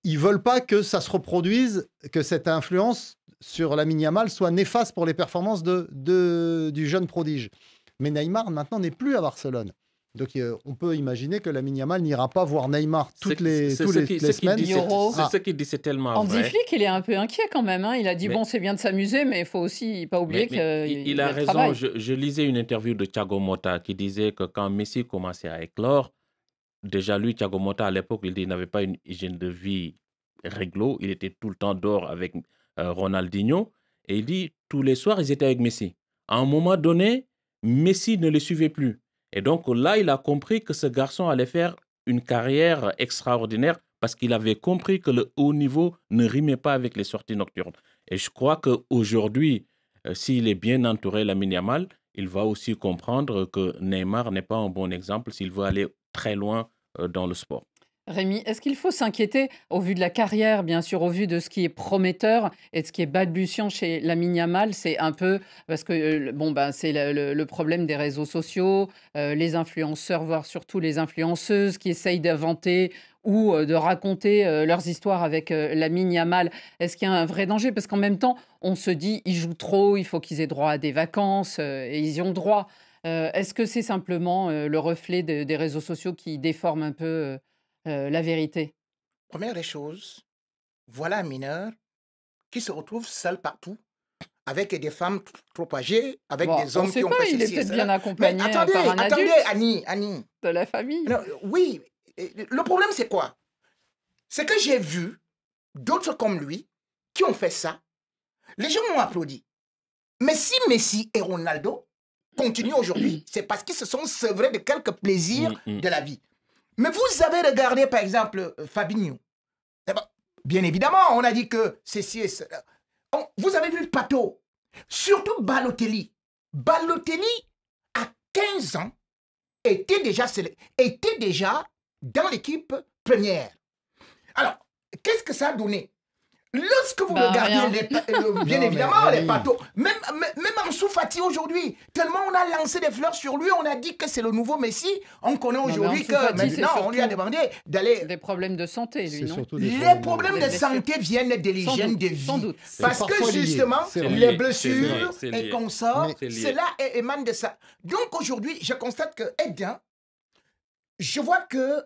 ils veulent pas que ça se reproduise, que cette influence sur Lamine Yamal soit néfaste pour les performances du jeune prodige. Mais Neymar, maintenant, n'est plus à Barcelone. Donc, on peut imaginer que Lamine Yamal n'ira pas voir Neymar toutes les semaines. C'est ce qu'il dit, c'est tellement Andy vrai. Flick, il est un peu inquiet quand même. Hein. Il a dit, bon, c'est bien de s'amuser, mais il faut aussi pas oublier qu'il a raison. Travail. Je lisais une interview de Thiago Motta qui disait que quand Messi commençait à éclore, déjà lui, Thiago Motta, à l'époque, il n'avait pas une hygiène de vie réglo. Il était tout le temps dehors avec Ronaldinho. Et il dit, tous les soirs, ils étaient avec Messi. À un moment donné, Messi ne le suivait plus. Et donc là, il a compris que ce garçon allait faire une carrière extraordinaire parce qu'il avait compris que le haut niveau ne rimait pas avec les sorties nocturnes. Et je crois qu'aujourd'hui, s'il est bien entouré, Lamine Yamal, il va aussi comprendre que Neymar n'est pas un bon exemple s'il veut aller très loin dans le sport. Rémi, est-ce qu'il faut s'inquiéter au vu de la carrière, bien sûr, au vu de ce qui est prometteur et de ce qui est balbutiant chez Lamine Yamal? C'est un peu parce que c'est le problème des réseaux sociaux, les influenceurs, voire surtout les influenceuses qui essayent d'inventer ou de raconter leurs histoires avec Lamine Yamal. Est-ce qu'il y a un vrai danger? Parce qu'en même temps, on se dit, ils jouent trop, il faut qu'ils aient droit à des vacances et ils y ont droit. Est-ce que c'est simplement le reflet des réseaux sociaux qui déforment un peu la vérité? Première des choses, voilà un mineur qui se retrouve seul partout, avec des femmes trop âgées, avec des hommes qui ont fait il est ceci et peut-être cela. bien accompagné Mais attendez, par un adulte Annie. de la famille. Non, oui, le problème c'est quoi? C'est que j'ai vu d'autres comme lui qui ont fait ça, les gens ont applaudi. Mais si Messi et Ronaldo continuent aujourd'hui, c'est parce qu'ils se sont sevrés de quelques plaisirs de la vie. Mais vous avez regardé, par exemple, Fabinho. Bien évidemment, on a dit que ceci et cela. Vous avez vu le Pato. Surtout Balotelli. Balotelli, à 15 ans, était déjà dans l'équipe première. Alors, qu'est-ce que ça a donné? Lorsque vous regardez, bien évidemment, les Patos, même Ansu Fati aujourd'hui, tellement on a lancé des fleurs sur lui, on a dit que c'est le nouveau Messi, on connaît aujourd'hui que maintenant on lui a demandé d'aller... Des problèmes de santé, lui, non? Les problèmes de santé viennent de l'hygiène de vie. Sans doute. Parce que justement, les blessures et consorts, cela émane de ça. Donc aujourd'hui, je constate que Edin, je vois que...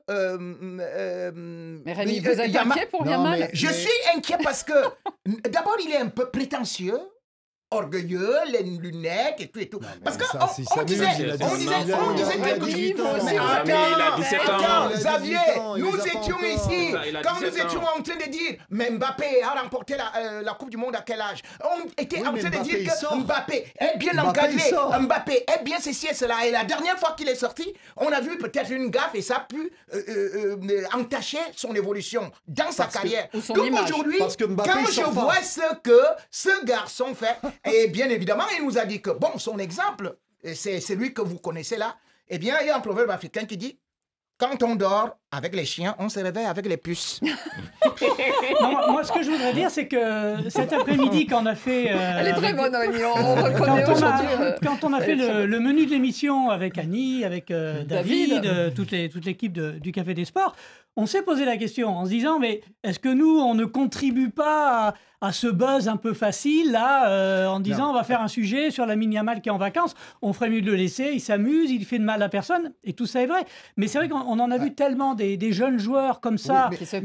mais Rémi, vous êtes inquiet pour Yamal? Je suis inquiet parce que, d'abord, il est un peu prétentieux, orgueilleux, les lunettes et tout et tout. Parce qu'on disait quelque chose. Mais attends, Xavier, nous étions ici, quand nous étions en train de dire, mais Mbappé a remporté la Coupe du Monde à quel âge? On était en train de dire que Mbappé est bien encadré, Mbappé est bien ceci et cela. Et la dernière fois qu'il est sorti, on a vu peut-être une gaffe et ça a pu entacher son évolution dans sa carrière. Donc aujourd'hui, quand je vois ce que ce garçon fait, et bien évidemment, il nous a dit que, bon, son exemple, c'est celui que vous connaissez là, eh bien, il y a un proverbe africain qui dit, quand on dort avec les chiens, on se réveille avec les puces. Non, moi, ce que je voudrais dire, c'est que cet après-midi, quand on a fait... Elle est très bonne, Annie, on reconnaît aujourd'hui. Quand on a fait le menu de l'émission avec Annie, avec David, toute l'équipe du Café des Sports, on s'est posé la question en se disant, mais est-ce que nous, on ne contribue pas à ce buzz un peu facile, là, en disant, on va faire un sujet sur Lamine Yamal qui est en vacances, on ferait mieux de le laisser, il s'amuse, il fait de mal à personne, et tout ça est vrai. Mais c'est vrai qu'on en a vu tellement des jeunes joueurs comme ça se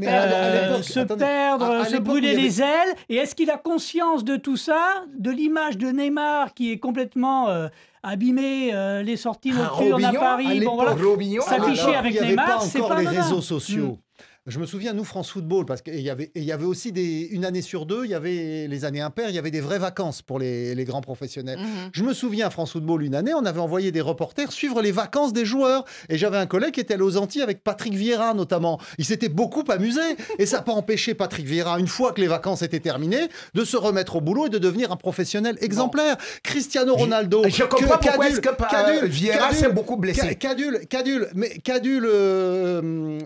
brûler les ailes. Et est-ce qu'il a conscience de tout ça, de l'image de Neymar qui est complètement... abîmer les sorties nocturnes à Paris, s'afficher avec Neymar, c'est pas les réseaux sociaux. Je me souviens, nous, France Football, parce qu'il y avait aussi une année sur deux, il y avait les années impaires, il y avait des vraies vacances pour les grands professionnels. Je me souviens, France Football, une année, on avait envoyé des reporters suivre les vacances des joueurs. Et j'avais un collègue qui était allé aux Antilles avec Patrick Vieira, notamment. Il s'était beaucoup amusé. Et ça n'a pas empêché Patrick Vieira, une fois que les vacances étaient terminées, de se remettre au boulot et de devenir un professionnel exemplaire. Cristiano Ronaldo... Je comprends pourquoi est-ce que Vieira s'est beaucoup blessé.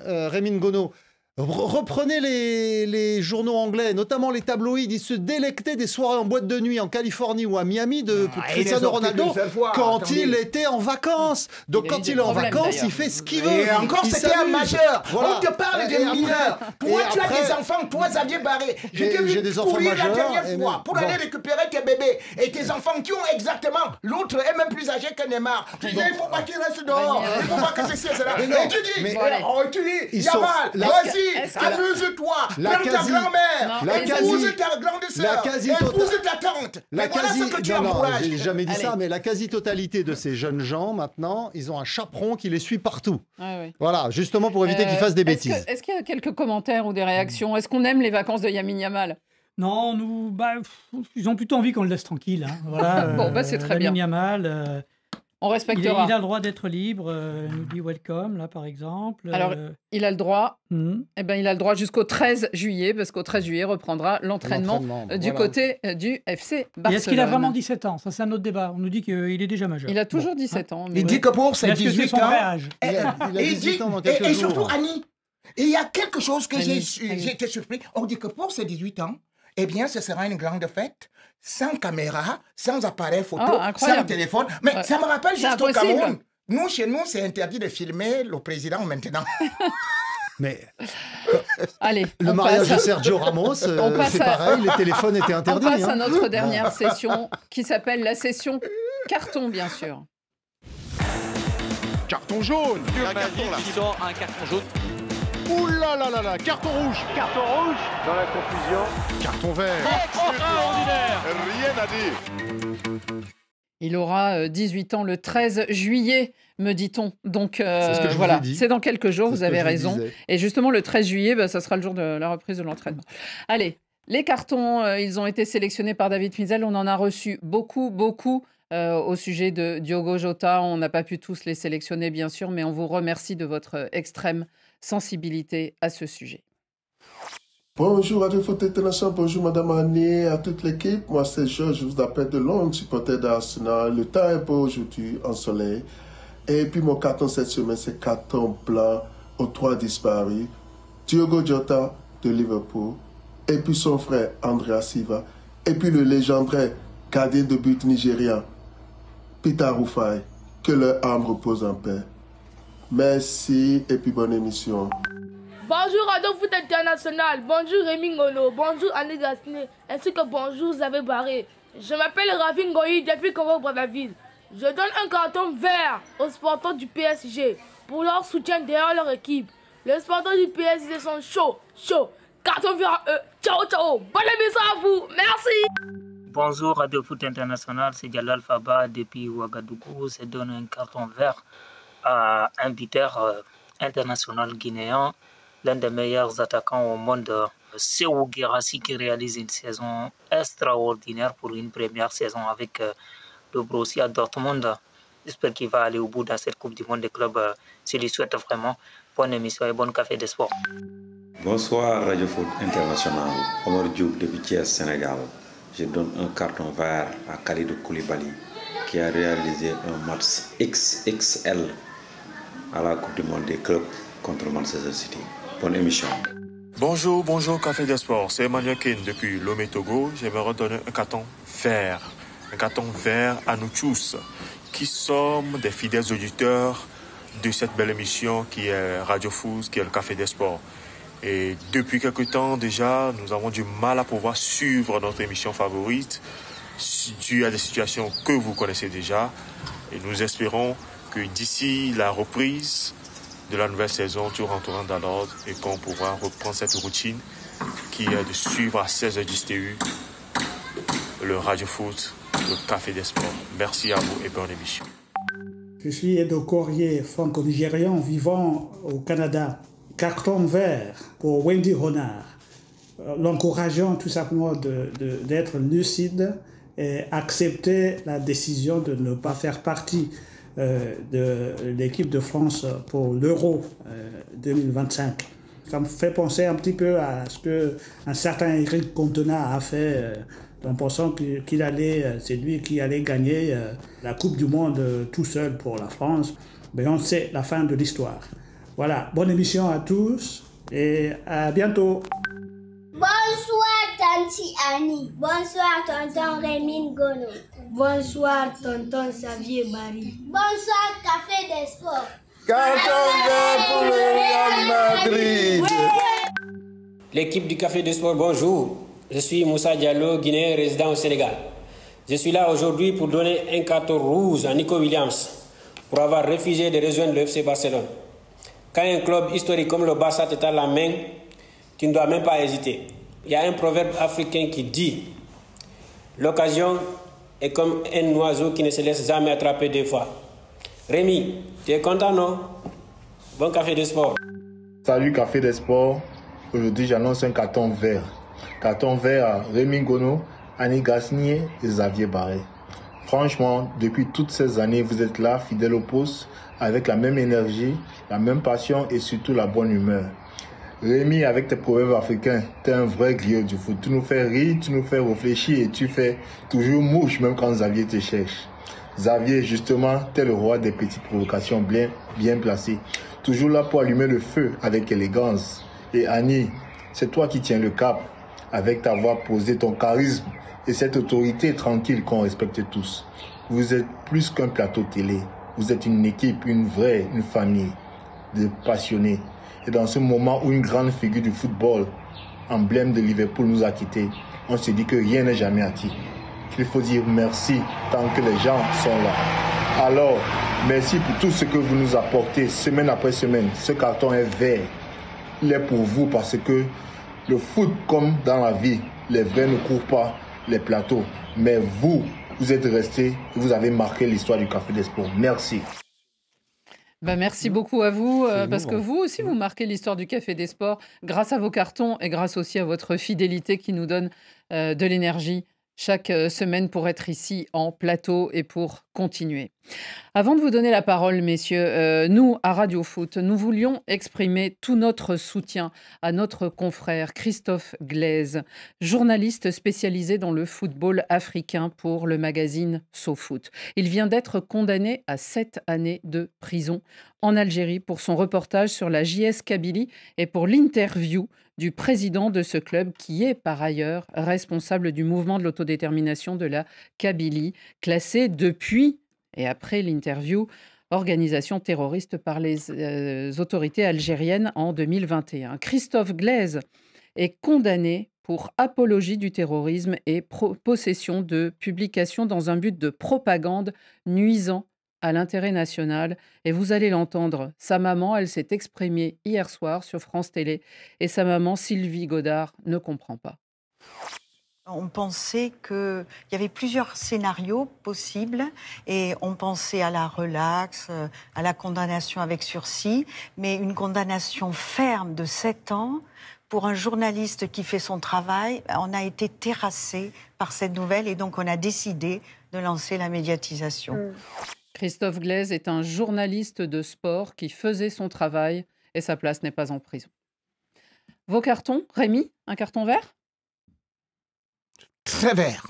Rémi Ngono... Reprenez les journaux anglais, notamment les tabloïds, ils se délectaient des soirées en boîte de nuit en Californie ou à Miami de Cristiano Ronaldo quand il était en vacances. Donc quand il est en vacances, il fait ce qu'il veut. Et encore, c'était un majeur. On te parle des mineurs. Toi, tu as des enfants, toi, Xavier Barré. Je t'ai vu courir la dernière fois pour aller récupérer tes bébés. Et tes enfants qui ont exactement, l'autre est même plus âgé que Neymar. Tu dis, il ne faut pas qu'il reste dehors. Il ne faut pas que ceci et cela. Et tu dis, Yamal, vas-y. Amuse-toi, prends ta grand-mère, épouse ta grande sœur, épouse ta tante. Voilà ce que tu encourages. J'ai jamais dit ça, mais la quasi-totalité de ces jeunes gens, maintenant, ils ont un chaperon qui les suit partout. Voilà, justement pour éviter qu'ils fassent des bêtises. Est-ce qu'il y a quelques commentaires ou des réactions? Est-ce qu'on aime les vacances de Lamine Yamal? Non, ils ont plutôt envie qu'on le laisse tranquille. Voilà, bon, c'est très bien. Lamine Yamal... On respectera. Il a le droit d'être libre, nous dit Welcome, là, par exemple. Alors, il a le droit. Eh ben, il a le droit jusqu'au 13 juillet, parce qu'au 13 juillet reprendra l'entraînement du côté du FC Barcelone. Et est-ce qu'il a vraiment 17 ans? Ça, c'est un autre débat. On nous dit qu'il est déjà majeur. Il a toujours 17 ans. Il dit que pour ses 18 ans... Il a 18 ans dans quelques jours. Et surtout, Annie, il y a quelque chose que j'ai été surpris. On dit que pour ses 18 ans, eh bien, ce sera une grande fête, sans caméra, sans appareil photo, sans téléphone. Mais ça me rappelle juste au Cameroun. Nous, chez nous, c'est interdit de filmer le président maintenant. Mais allez, le mariage de Sergio Ramos, c'est pareil, les téléphones étaient interdits. On passe à notre dernière session, qui s'appelle la session carton, bien sûr. Carton jaune. Un carton là. Qui sort un carton jaune. Ouh là là là là, carton rouge. Carton rouge. Dans la confusion. Carton vert. Extraordinaire. Rien à dire. Il aura 18 ans le 13 juillet, me dit-on. Donc ce voilà, c'est dans quelques jours, vous avez raison. Et justement, le 13 juillet, ça sera le jour de la reprise de l'entraînement. Allez, Les cartons, ils ont été sélectionnés par David Fizel. On en a reçu beaucoup au sujet de Diogo Jota. On n'a pas pu tous les sélectionner, bien sûr, mais on vous remercie de votre extrême sensibilité à ce sujet. Bonjour Radio Foot International, bonjour Madame Annie, à toute l'équipe. Moi c'est Georges, je vous appelle de Londres, supporter d'Arsenal. Le temps est beau aujourd'hui, ensoleillé. Et puis mon carton cette semaine, c'est carton blanc aux 3 disparus. Diogo Jota de Liverpool. Et puis son frère Andrea Silva. Et puis le légendaire gardien de but nigérian, Peter Rufai. Que leur âme repose en paix. Merci et puis bonne émission. Bonjour Radio Foot International, bonjour Rémi Ngolo, bonjour Annie Gasné, ainsi que bonjour Xavier Barré. Je m'appelle Ravi Ngoyi depuis Congo-Brazzaville. Je donne un carton vert aux sportifs du PSG pour leur soutien derrière leur équipe. Les sportifs du PSG sont chauds. Carton vert à eux. Ciao. Bonne émission à vous. Merci. Bonjour Radio Foot International, c'est Jalal Faba depuis Ouagadougou. Je donne un carton vert à un buteur international guinéen, l'un des meilleurs attaquants au monde, Sekou Guirassy, qui réalise une saison extraordinaire pour une première saison avec le Borussia Dortmund. J'espère qu'il va aller au bout dans cette Coupe du Monde des clubs. Je lui souhaite vraiment bonne émission et bon café de sport. Bonsoir Radio Foot International, Omar Diop depuis Thiès, Sénégal. Je donne un carton vert à Kalidou Koulibaly qui a réalisé un match XXL à la Coupe du Monde des clubs contre Manchester City. Bonne émission. Bonjour Café des Sports, c'est Emmanuel Kane depuis Lomé Togo. J'aimerais donner un carton vert à nous tous qui sommes des fidèles auditeurs de cette belle émission qui est Radio Foot, qui est le Café des Sports. Et depuis quelque temps déjà, nous avons du mal à pouvoir suivre notre émission favorite dû à des situations que vous connaissez déjà. Et nous espérons que d'ici la reprise de la nouvelle saison, tout rentrera dans l'ordre et qu'on pourra reprendre cette routine qui est de suivre à 16h10 TU le Radio Foot, le Café des Sports. Merci à vous et bonne émission. Je suis Edo Courrier, franco-nigérian vivant au Canada. Carton vert pour Wendy Renard, l'encourageant tout simplement d'être lucide et accepter la décision de ne pas faire partie de l'équipe de France pour l'Euro 2025. Ça me fait penser un petit peu à ce qu'un certain Eric Cantona a fait en pensant qu'il allait, c'est lui qui allait gagner la Coupe du Monde tout seul pour la France. Mais on sait la fin de l'histoire. Voilà, bonne émission à tous et à bientôt. Bonsoir Tanti Annie, bonsoir tonton Rémi Ngono, bonsoir tonton Xavier Barry, bonsoir Café des Sports. Carton vert pour le Real Madrid. L'équipe du Café des Sports, bonjour. Je suis Moussa Diallo, Guinéen résident au Sénégal. Je suis là aujourd'hui pour donner un carton rouge à Nico Williams pour avoir refusé de rejoindre le FC Barcelone. Quand un club historique comme le Barça te tend la main, tu ne dois même pas hésiter. Il y a un proverbe africain qui dit « L'occasion est comme un oiseau qui ne se laisse jamais attraper deux fois ». Rémi, tu es content, non? Bon Café des Sports. Salut Café des Sports. Aujourd'hui, j'annonce un carton vert. Carton vert à Rémi Ngono, Annie Gasnier et Xavier Barré. Franchement, depuis toutes ces années, vous êtes là, fidèle au poste, avec la même énergie, la même passion et surtout la bonne humeur. Rémi, avec tes proverbes africains, t'es un vrai griot du foot. Tu nous fais rire, tu nous fais réfléchir et tu fais toujours mouche même quand Xavier te cherche. Xavier, justement, t'es le roi des petites provocations bien placées. Toujours là pour allumer le feu avec élégance. Et Annie, c'est toi qui tiens le cap avec ta voix posée, ton charisme et cette autorité tranquille qu'on respecte tous. Vous êtes plus qu'un plateau télé. Vous êtes une équipe, une famille de passionnés. Et dans ce moment où une grande figure du football, emblème de Liverpool, nous a quittés, on se dit que rien n'est jamais acquis. Il faut dire merci tant que les gens sont là. Alors, merci pour tout ce que vous nous apportez semaine après semaine. Ce carton est vert. Il est pour vous parce que le foot, comme dans la vie, les vrais ne courent pas les plateaux. Mais vous êtes restés et vous avez marqué l'histoire du Café des Sports. Merci. Merci beaucoup à vous, parce que vous aussi, vous marquez l'histoire du Café des Sports grâce à vos cartons et grâce aussi à votre fidélité qui nous donne de l'énergie chaque semaine pour être ici en plateau et pour continuer. Avant de vous donner la parole, messieurs, nous, à Radio Foot, nous voulions exprimer tout notre soutien à notre confrère Christophe Glaise, journaliste spécialisé dans le football africain pour le magazine SoFoot. Il vient d'être condamné à 7 années de prison en Algérie pour son reportage sur la JS Kabylie et pour l'interview du président de ce club qui est par ailleurs responsable du mouvement de l'autodétermination de la Kabylie, classé depuis et après l'interview organisation terroriste par les autorités algériennes en 2021. Christophe Glaise est condamné pour apologie du terrorisme et possession de publications dans un but de propagande nuisant à l'intérêt national. Et vous allez l'entendre, sa maman, elle s'est exprimée hier soir sur France Télé et sa maman, Sylvie Godard, ne comprend pas. On pensait qu'il y avait plusieurs scénarios possibles et on pensait à la relaxe, à la condamnation avec sursis, mais une condamnation ferme de 7 ans pour un journaliste qui fait son travail, on a été terrassé par cette nouvelle et donc on a décidé de lancer la médiatisation. Christophe Glaise est un journaliste de sport qui faisait son travail et sa place n'est pas en prison. Vos cartons, Rémi, un carton vert ? Très vert.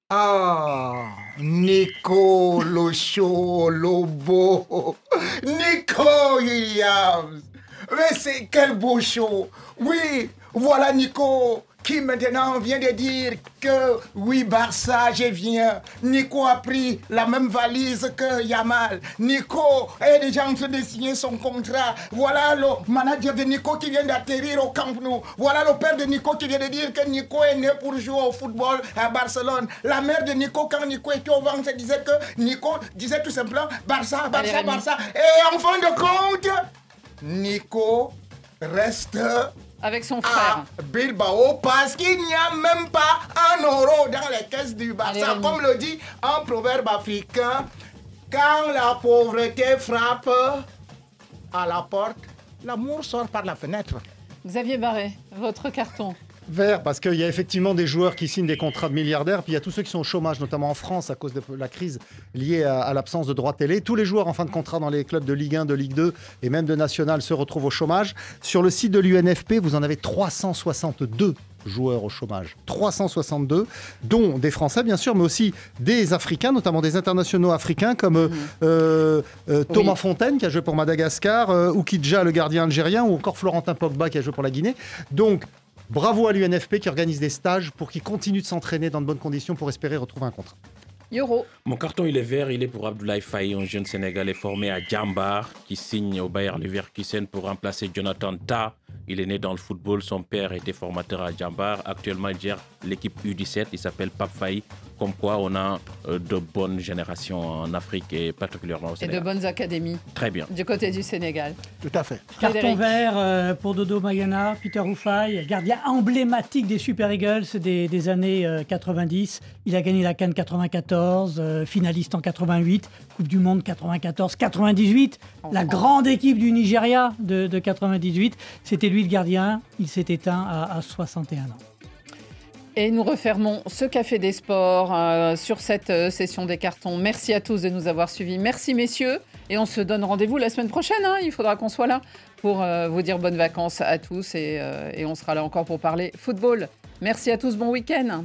Ah, Nico, le chaud, le beau. Nico Williams. Mais c'est quel beau show. Oui, voilà Nico qui maintenant vient de dire que oui, Barça, je viens. Nico a pris la même valise que Yamal. Nico est déjà en train de signer son contrat. Voilà le manager de Nico qui vient d'atterrir au Camp Nou. Voilà le père de Nico qui vient de dire que Nico est né pour jouer au football à Barcelone. La mère de Nico, quand Nico était au ventre, disait que Nico disait tout simplement Barça, Barça, allez, Barça. Et en fin de compte, Nico reste avec son frère à Bilbao parce qu'il n'y a même pas un euro dans les caisses du Barça. Comme le dit un proverbe africain, quand la pauvreté frappe à la porte, l'amour sort par la fenêtre. Xavier Barret, votre carton. Vert, parce qu'il y a effectivement des joueurs qui signent des contrats de milliardaires, puis il y a tous ceux qui sont au chômage, notamment en France, à cause de la crise liée à l'absence de droits télé. Tous les joueurs en fin de contrat dans les clubs de Ligue 1, de Ligue 2 et même de National se retrouvent au chômage. Sur le site de l'UNFP, vous en avez 362 joueurs au chômage. 362, dont des Français, bien sûr, mais aussi des Africains, notamment des internationaux africains comme Thomas Fontaine, qui a joué pour Madagascar, Oukidja, le gardien algérien, ou encore Florentin Pogba, qui a joué pour la Guinée. Donc, bravo à l'UNFP qui organise des stages pour qu'ils continuent de s'entraîner dans de bonnes conditions pour espérer retrouver un contrat. Yoro. Mon carton, il est vert. Il est pour Abdoulaye Faye, un jeune Sénégalais formé à Djambar, qui signe au Bayer Leverkusen pour remplacer Jonathan Tah. Il est né dans le football. Son père était formateur à Djambar. Actuellement, il gère l'équipe U17. Il s'appelle Pape Faye. Comme quoi, on a de bonnes générations en Afrique et particulièrement au Sénégal. Et de bonnes académies. Très bien. Du côté du Sénégal. Tout à fait. Carton vert pour Dodo Magana, Peter Houfaï, gardien emblématique des Super Eagles des années 90. Il a gagné la CAN 94, finaliste en 88, Coupe du Monde 94, 98. La grande équipe du Nigeria de 98. C'était lui le gardien. Il s'est éteint à 61 ans. Et nous refermons ce Café des Sports sur cette session des cartons. Merci à tous de nous avoir suivis. Merci messieurs. Et on se donne rendez-vous la semaine prochaine. Il faudra qu'on soit là pour vous dire bonnes vacances à tous. Et on sera là encore pour parler football. Merci à tous. Bon week-end.